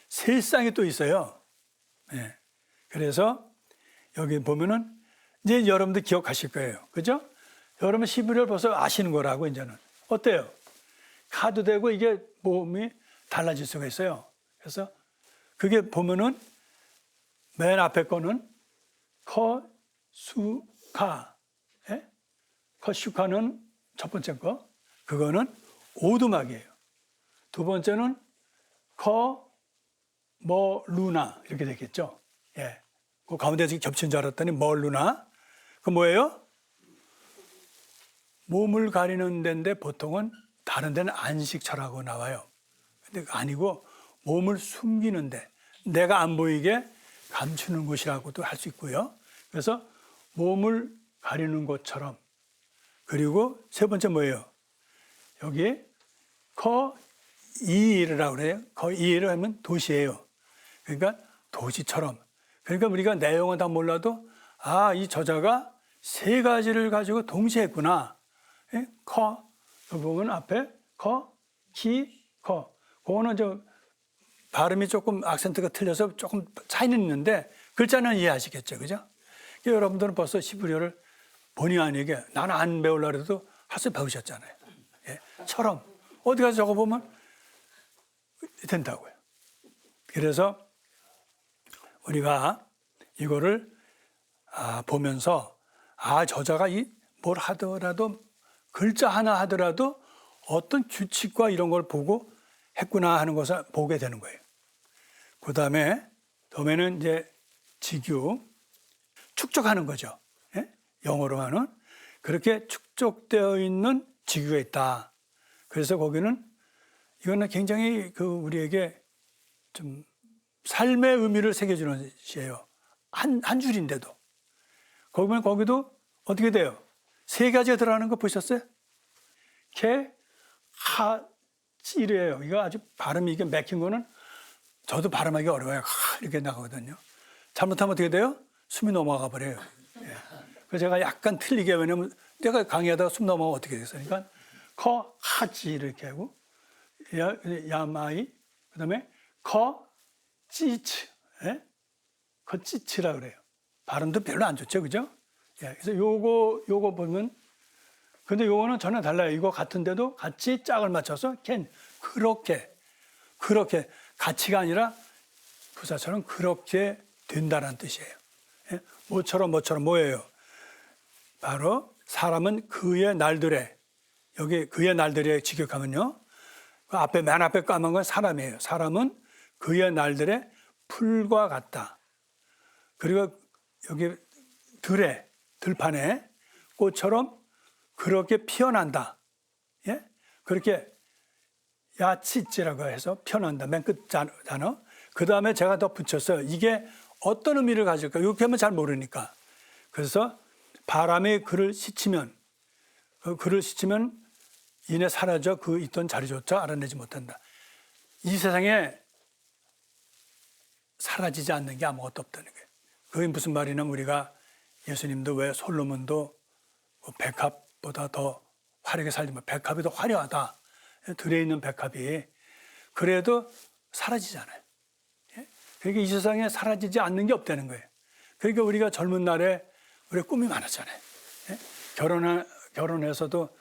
세 쌍이 또 있어요. 그래서 여기 보면은 이제 여러분들 기억하실 거예요. 그죠? 여러분 히브리어를 벌써 아시는 거라고 이제는. 어때요? 카도 되고 이게 모음이 달라질 수가 있어요. 그래서 그게 보면은 맨 앞에 거는 커수카. 커슈카는 첫 번째 거. 그거는 오두막이에요. 두 번째는 루나 이렇게 되겠죠. 그 가운데서 겹친 줄 알았더니 루나. 그 뭐예요? 몸을 가리는 데인데 보통은 다른 데는 안식처라고 나와요. 근데 아니고 몸을 숨기는 데, 내가 안 보이게 감추는 곳이라고도 할 수 있고요. 그래서 몸을 가리는 것처럼. 그리고 세 번째 뭐예요? 여기 이르라고 그래요. 이르 하면 도시예요. 그러니까 도시처럼. 그러니까 우리가 내용은 다 몰라도 이 저자가 세 가지를 가지고 동시에 했구나. 예? 커. 여기 보면 앞에 커, 키, 커. 그거는 저 발음이 조금 악센트가 틀려서 조금 차이는 있는데 글자는 이해하시겠죠, 그죠? 여러분들은 벌써 히브리어를 본의 아니게 나는 안 배우려고 해도 할수 배우셨잖아요. 예? 처럼 어디 가서 적어보면 된다고요. 그래서 우리가 이거를 보면서 저자가 뭘 하더라도 글자 하나 하더라도 어떤 규칙과 이런 걸 보고 했구나 하는 것을 보게 되는 거예요. 그 다음에 이제 직유, 축적하는 거죠. 예? 영어로 하는 그렇게 축적되어 있는 직유가 있다. 그래서 거기는 이거는 굉장히 우리에게 좀 삶의 의미를 새겨주는 시예요. 한 줄인데도. 거기도 어떻게 돼요? 세 가지가 들어가는 거 보셨어요? 개, 하, 찌래요. 이거 아주 발음이 이게 맥힌 거는 저도 발음하기 어려워요. 이렇게 나가거든요. 잘못하면 어떻게 돼요? 숨이 넘어가 버려요. 예. 그래서 제가 약간 틀리게, 왜냐면 내가 강의하다가 숨 넘어가면 어떻게 됐어요? 그러니까 커, 하지 이렇게 하고 야마이, 그 다음에 커, 찌츠, 예? 커찌츠라 그래요. 발음도 별로 안 좋죠, 그죠? 예. 그래서 요거 보면, 근데 요거는 전혀 달라요. 이거 같은데도 같이 짝을 맞춰서 그렇게 가치가 아니라 부사처럼 그렇게 된다는 뜻이에요. 예? 뭐처럼 뭐예요? 바로 사람은 그의 날들에, 여기 그의 날들에 직역하면요. 맨 앞에 까만 건 사람이에요. 사람은 그의 날들에 풀과 같다. 그리고 여기 들판에 꽃처럼 그렇게 피어난다. 예? 그렇게 야치찌라고 해서 피어난다. 맨 끝 단어. 그 다음에 제가 더 붙였어요. 이게 어떤 의미를 가질까? 이렇게 하면 잘 모르니까. 그래서 바람이 그를 스치면 이내 사라져 그 있던 자리조차 알아내지 못한다. 이 세상에 사라지지 않는 게 아무것도 없다는 거예요. 그게 무슨 말이냐면 우리가 예수님도 왜 솔로몬도 백합보다 더 화려하게 살지만 백합이 더 화려하다. 들에 있는 백합이 그래도 사라지잖아요. 그러니까 이 세상에 사라지지 않는 게 없다는 거예요. 그러니까 우리가 젊은 날에 우리 꿈이 많았잖아요. 결혼해서도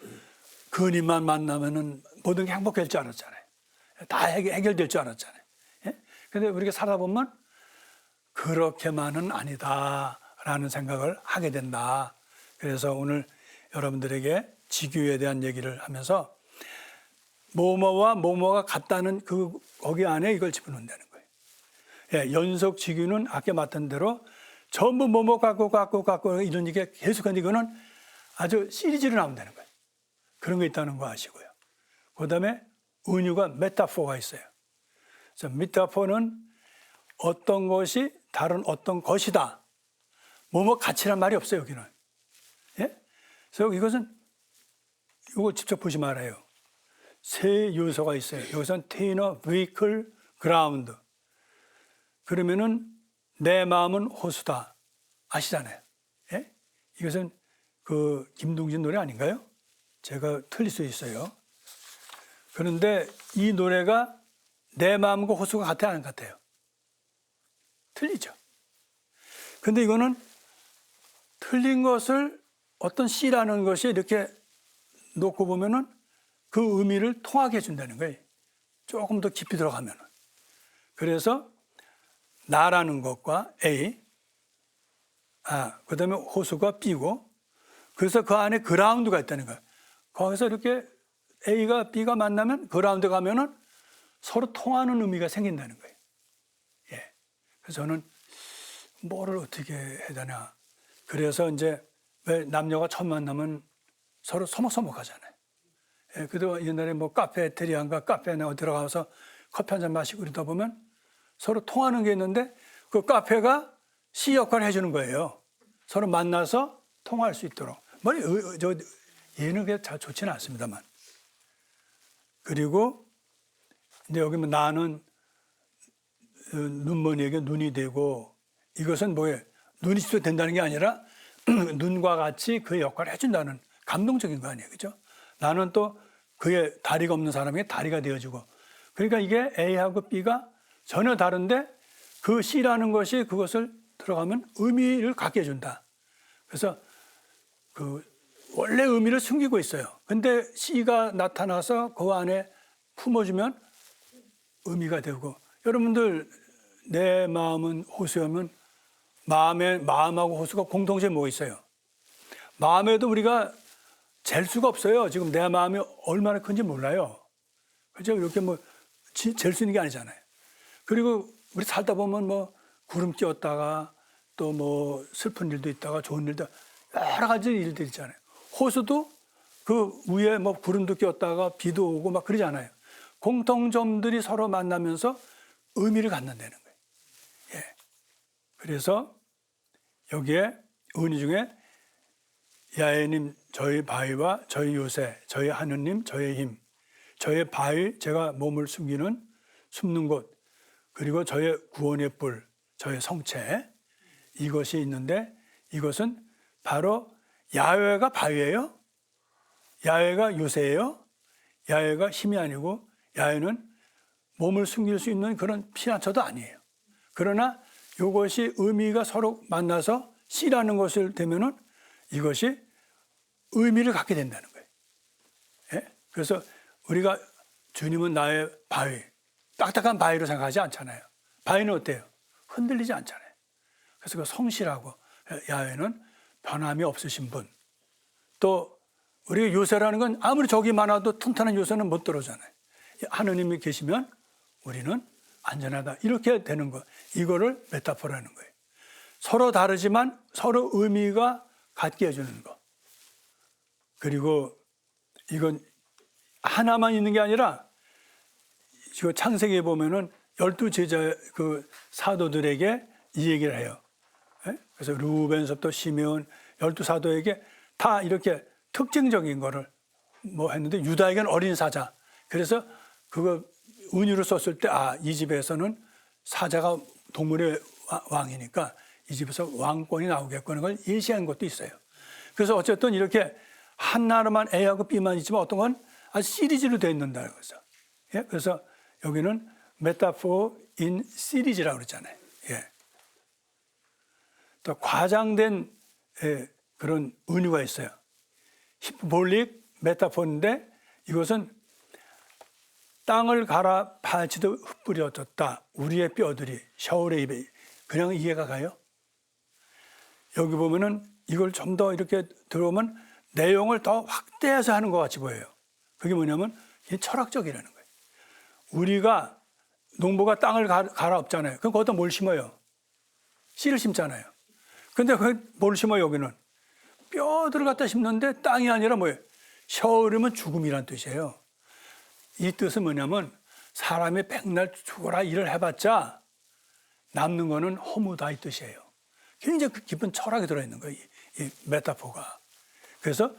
그님만 만나면은 모든 게 행복할 줄 알았잖아요. 다 해결될 줄 알았잖아요. 그런데 우리가 살아보면 그렇게만은 아니다라는 생각을 하게 된다. 그래서 오늘 여러분들에게 직유에 대한 얘기를 하면서 뭐뭐와 뭐뭐가 같다는 거기 안에 이걸 집어넣는다는 거예요. 예, 연속 직유는 아까 맡은 대로 전부 뭐뭐 갖고 이런 얘기가 계속하는데 이거는 아주 시리즈로 나온다는 거예요. 그런 거 있다는 거 아시고요. 그 다음에 은유가 메타포가 있어요. 그래서 메타포는 어떤 것이 다른 어떤 것이다. 뭐뭐 가치란 말이 없어요, 여기는. 예? 그래서 이것은 이거 직접 보시면 알아요. 세 요소가 있어요. 여기서는 테이너, 베이클, 그라운드. 그러면은 내 마음은 호수다. 아시잖아요. 예? 이것은 김동진 노래 아닌가요? 제가 틀릴 수 있어요. 그런데 이 노래가 내 마음과 호수가 같아요, 안 같아요? 틀리죠. 근데 이거는 틀린 것을 어떤 C라는 것이 이렇게 놓고 보면은 그 의미를 통하게 해준다는 거예요. 조금 더 깊이 들어가면은. 그래서 나라는 것과 A, 그 다음에 호수가 B고, 그래서 그 안에 그라운드가 있다는 거예요. 거기서 이렇게 A가 B가 만나면 그라운드 가면은 서로 통하는 의미가 생긴다는 거예요. 예. 그래서 저는 뭐를 어떻게 해야 되나. 그래서 이제 왜 남녀가 처음 만나면 서로 서먹서먹하잖아요. 예. 그래도 옛날에 뭐 카페테리아인가 카페에 들어가서 커피 한 잔 마시고 그러다 보면 서로 통하는 게 있는데 그 카페가 C 역할을 해주는 거예요. 서로 만나서 통할 수 있도록. 얘는 그게 잘 좋지는 않습니다만. 그리고 이제 여기 나는 눈머니에게 눈이 되고 이것은 뭐예요? 눈이 된다는 게 아니라 눈과 같이 그 역할을 해준다는 감동적인 거 아니에요. 그죠? 나는 또 그의 다리가 없는 사람에게 다리가 되어주고. 그러니까 이게 A하고 B가 전혀 다른데 그 C라는 것이 그것을 들어가면 의미를 갖게 해준다. 그래서 그 원래 의미를 숨기고 있어요. 근데 C가 나타나서 그 안에 품어주면 의미가 되고. 여러분들 내 마음은 호수하면 마음하고 호수가 공통점이 뭐 있어요? 마음에도 우리가 잴 수가 없어요. 지금 내 마음이 얼마나 큰지 몰라요. 그죠? 이렇게 뭐 잴 수 있는 게 아니잖아요. 그리고 우리 살다 보면 뭐 구름 끼었다가 또 뭐 슬픈 일도 있다가 좋은 일도 여러 가지 일들 있잖아요. 호수도 그 위에 뭐 구름도 끼었다가 비도 오고 막 그러잖아요. 공통점들이 서로 만나면서 의미를 갖는다는 거예요. 예. 그래서 여기에 은희 중에 야훼님 저희 바위와 저희 요새, 저희 하느님, 저의 힘, 저의 바위, 제가 몸을 숨는 곳, 그리고 저의 구원의 뿔, 저의 성체, 이것이 있는데 이것은 바로 야훼가 바위예요? 야훼가 요새예요? 야훼가 힘이 아니고 야훼는 몸을 숨길 수 있는 그런 피난처도 아니에요. 그러나 이것이 의미가 서로 만나서 C라는 것을 되면은 이것이 의미를 갖게 된다는 거예요. 예? 그래서 우리가 주님은 나의 바위, 딱딱한 바위로 생각하지 않잖아요. 바위는 어때요? 흔들리지 않잖아요. 그래서 그 성실하고 야훼는 변함이 없으신 분. 또 우리가 요새라는 건 아무리 적이 많아도 튼튼한 요새는 못 들어오잖아요. 하느님이 계시면 우리는 안전하다. 이렇게 되는 거. 이거를 메타포라는 거예요. 서로 다르지만 서로 의미가 갖게 해주는 거. 그리고 이건 하나만 있는 게 아니라 지금 창세기에 보면은 12제자 그 사도들에게 이 얘기를 해요. 그래서 루벤서부터 시메온 12사도에게 다 이렇게 특징적인 거를 뭐 했는데 유다에게는 어린 사자. 그래서 그거 은유로 썼을 때 이 집에서는 사자가 동물의 왕이니까 이 집에서 왕권이 나오겠구나 걸 예시한 것도 있어요. 그래서 어쨌든 이렇게 하나로만 A하고 B만 있지만 어떤 건 아주 시리즈로 되어 있는다고 해서. 예? 그래서 여기는 메타포 인 시리즈라고 그러잖아요. 예. 또 과장된 그런 은유가 있어요. 히프볼릭 메타포인데 이것은 땅을 갈아 파헤치도 흩뿌려졌다. 우리의 뼈들이 셔울의 입에 그냥 이해가 가요? 여기 보면은 이걸 좀 더 이렇게 들어오면 내용을 더 확대해서 하는 것 같이 보여요. 그게 뭐냐면 이게 철학적이라는 거예요. 우리가 농부가 땅을 갈아엎잖아요. 그럼 거기다 뭘 심어요? 씨를 심잖아요. 근데 뭘 심어요, 여기는? 뼈들을 갖다 심는데 땅이 아니라 뭐예요? 셔울이면 죽음이란 뜻이에요. 이 뜻은 뭐냐면 사람이 백날 죽어라 일을 해봤자 남는 거는 허무다 이 뜻이에요. 굉장히 깊은 철학이 들어있는 거예요, 이 메타포가. 그래서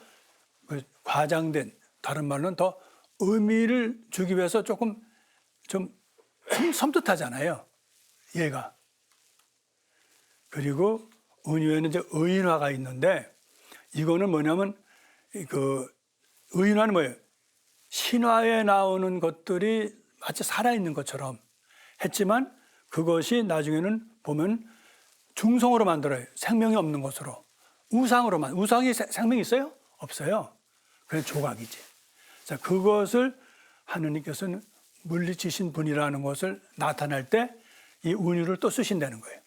그 과장된, 다른 말로는 더 의미를 주기 위해서 조금 좀 섬뜩하잖아요, 얘가. 그리고 은유에는 이제 의인화가 있는데 이거는 뭐냐면 그 의인화는 뭐예요? 신화에 나오는 것들이 마치 살아있는 것처럼 했지만 그것이 나중에는 보면 중성으로 만들어요. 생명이 없는 것으로. 우상이 생명이 있어요? 없어요. 그냥 조각이지. 자, 그것을 하느님께서는 물리치신 분이라는 것을 나타낼 때 이 은유를 또 쓰신다는 거예요.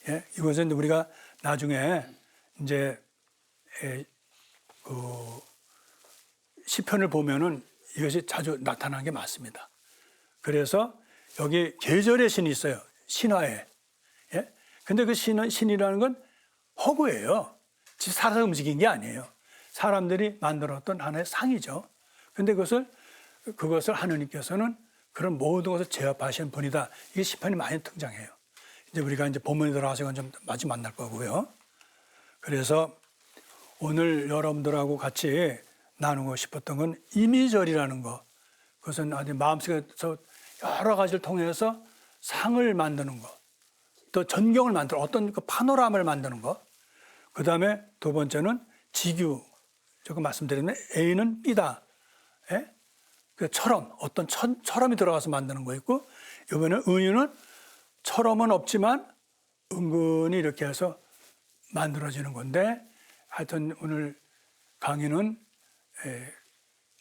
예? 이것은 우리가 나중에 이제 그 시편을 보면은 이것이 자주 나타나는 게 맞습니다. 그래서 여기 계절의 신이 있어요. 신화에. 예? 근데 그 신이라는 건 허구예요. 살아서 움직인 게 아니에요. 사람들이 만들었던 하나의 상이죠. 근데 그것을 하느님께서는 그런 모든 것을 제압하시는 분이다. 이게 시편이 많이 등장해요. 이제 우리가 이제 본문에 들어가서 이건 좀 마치 만날 거고요. 그래서 오늘 여러분들하고 같이 나누고 싶었던 건 이미절이라는 거. 그것은 아주 마음속에서 여러 가지를 통해서 상을 만드는 거. 또 전경을 어떤 그 파노라마를 만드는 거. 그 다음에 두 번째는 직유, 조금 말씀드리면 A는 B다. 예? 그 처럼 어떤 처럼이 들어가서 만드는 거 있고 이번에는 은유는 처럼은 없지만 은근히 이렇게 해서 만들어지는 건데 하여튼 오늘 강의는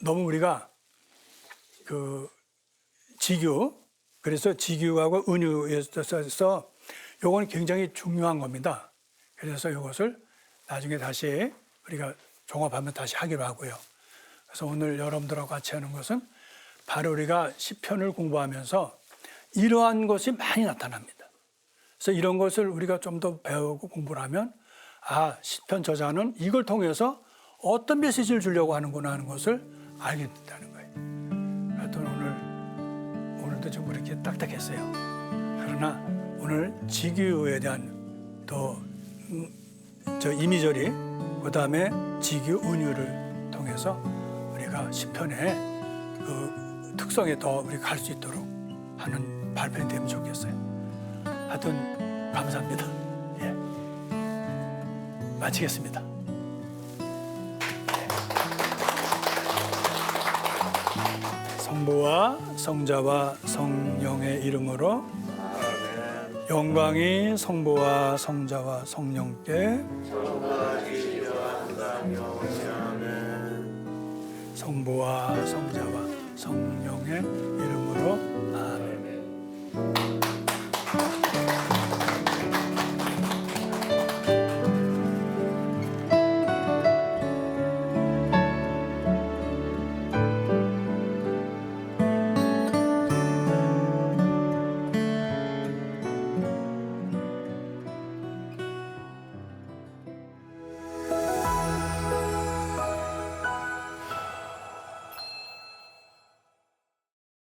너무 우리가 그 지규 그래서 지규하고 은유에 있어서 요거는 굉장히 중요한 겁니다. 그래서 이것을 나중에 다시 우리가 종합하면 다시 하기로 하고요. 그래서 오늘 여러분들하고 같이 하는 것은 바로 우리가 시편을 공부하면서 이러한 것이 많이 나타납니다. 그래서 이런 것을 우리가 좀 더 배우고 공부를 하면 아, 시편 저자는 이걸 통해서 어떤 메시지를 주려고 하는구나 하는 것을 알게 된다는 거예요. 하여튼 오늘도 좀 이렇게 딱딱했어요. 그러나 오늘 지규에 대한 또 저 이미저리 그다음에 지규 은유를 통해서 우리가 시편의 그 특성에 더 우리가 갈 수 있도록 하는 발표가 되면 좋겠어요. 하여튼 감사합니다. 예. 마치겠습니다. 성부와 성자와 성령의 이름으로 영광이 성부와 성자와 성령께 성부와 성자와 성령의 이름으로 아멘.